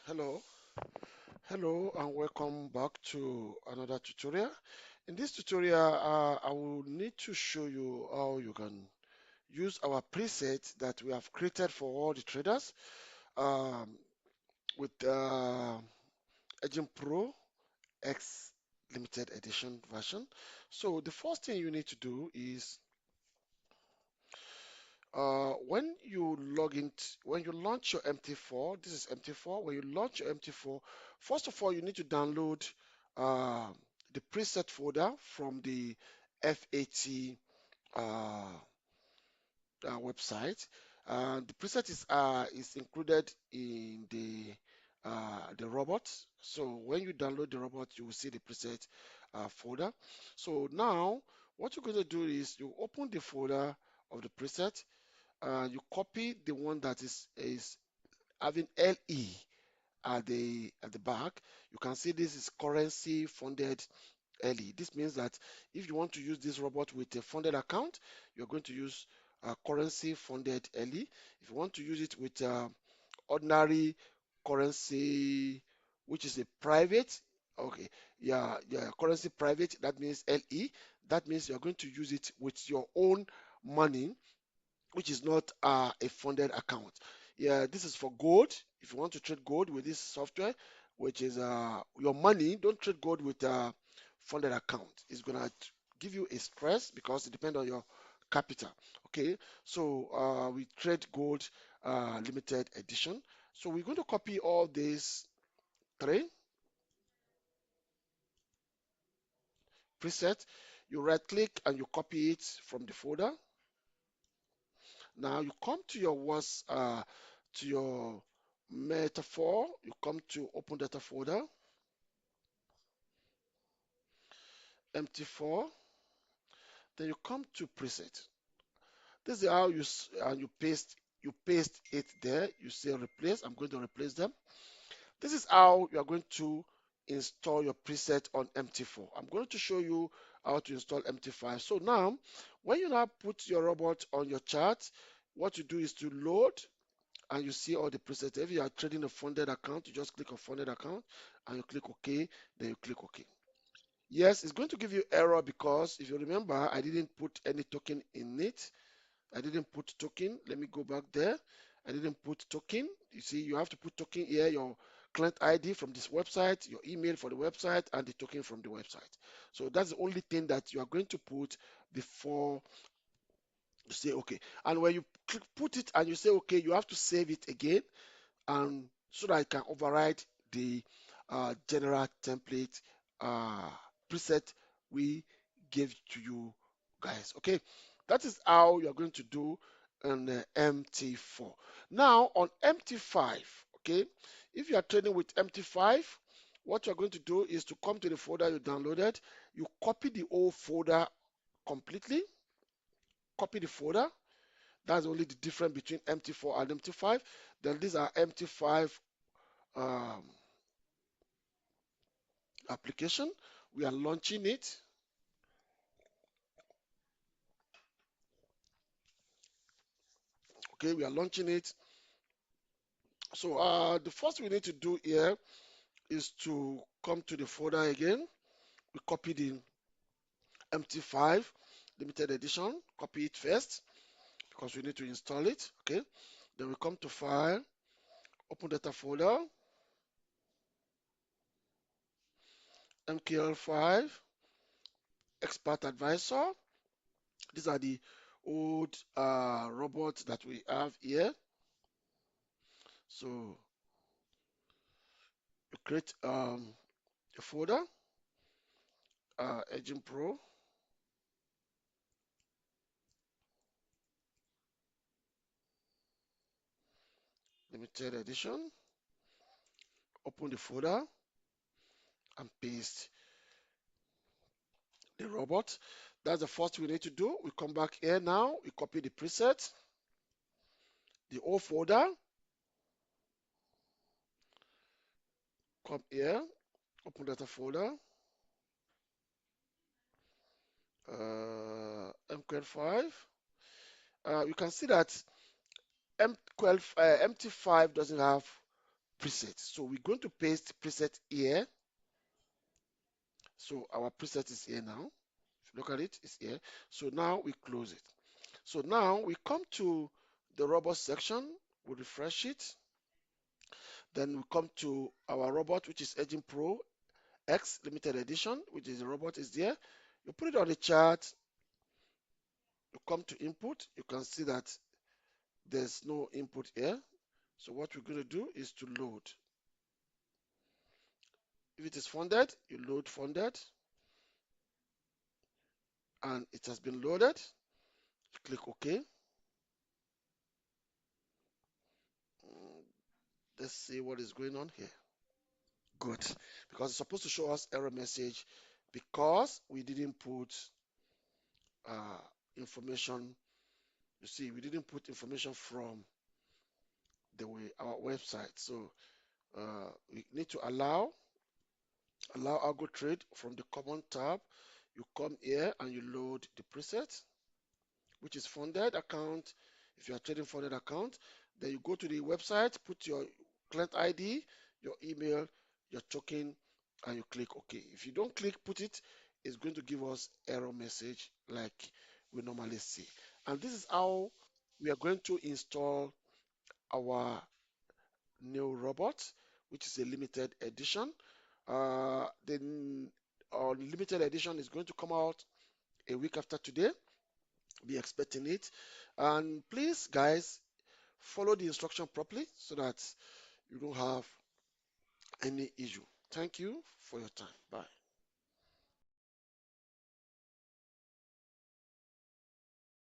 Hello, hello, and welcome back to another tutorial. In this tutorial, I will need to show you how you can use our preset that we have created for all the traders um, with Agent Pro X limited edition version. So the first thing you need to do is when you launch your MT4, this is MT4. When you launch your MT4, first of all, you need to download uh, the preset folder from the FAT uh, website. The preset is included in the robot. So when you download the robot, you will see the preset folder. So now, what you're going to do is you open the folder of the preset, you copy the one that is having LE at the back. You can see this is currency funded LE. This means that if you want to use this robot with a funded account, you're going to use currency funded LE. If you want to use it with ordinary currency, which is a private, okay, yeah, currency private, that means LE. That means you're going to use it with your own money, which is not a funded account. Yeah, this is for gold. If you want to trade gold with this software, which is your money, don't trade gold with a funded account. It's gonna give you a stress because it depends on your capital. Okay, so we trade gold limited edition. So we're going to copy all these three presets. You right click and you copy it from the folder. Now you come to your to your metaphor. You come to open data folder, MT4. Then you come to preset. This is how you paste it there. You say replace. I'm going to replace them. This is how you are going to install your preset on MT4. I'm going to show you how to install MT5. So now, when you now put your robot on your chart, what you do is to load and you see all the presets. If you are trading a funded account, you just click on funded account and you click OK, then you click OK. Yes, it's going to give you error because if you remember, I didn't put any token in it. I didn't put token. Let me go back there. I didn't put token. You see, you have to put token here, your client ID from this website, your email for the website, and the token from the website. So that's the only thing that you are going to put before you say okay. And when you put it and you say okay, you have to save it again and so that I can override the general template uh, preset we gave to you guys. Okay, that is how you are going to do on MT4. Now on MT5, okay, if you are trading with MT5, what you're going to do is to come to the folder you downloaded, you copy the old folder completely, copy the folder. That's only the difference between MT4 and MT5. Then these are MT5 um, application. We are launching it. Okay, we are launching it. So the first we need to do here is to come to the folder again. We copy the MT5 limited edition. Copy it first because we need to install it. Okay. Then we come to file, open data folder, MQL5, expert advisor. These are the old robots that we have here. So you create a folder, Agent Pro, limited edition. Open the folder and paste the robot. That's the first we need to do. We come back here now. We copy the preset, the old folder. Come here, open data folder, MQL5. You can see that MQL, MT5 doesn't have preset. So we're going to paste preset here. So our preset is here now. If you look at it, it's here. So now we close it. So now we come to the robot section. We refresh it. Then we come to our robot, which is Agent Pro X limited edition, which is the robot is there. You put it on the chart. You come to input. You can see that there's no input here. So what we're going to do is to load. If it is funded, you load funded, and it has been loaded. You click OK. Let's see what is going on here. Good, because it's supposed to show us error message because we didn't put uh, information. You see, we didn't put information from the way our website. So we need to allow Algo Trade from the common tab. You come here and you load the preset, which is funded account. If you are trading funded account, then you go to the website, put your client ID, your email, your token, and you click OK. If you don't click put it, it's going to give us error message like we normally see. And this is how we are going to install our new robot, which is a limited edition. Our limited edition is going to come out a week after today. Be expecting it. And please, guys, follow the instruction properly so that you don't have any issue. Thank you for your time. Bye.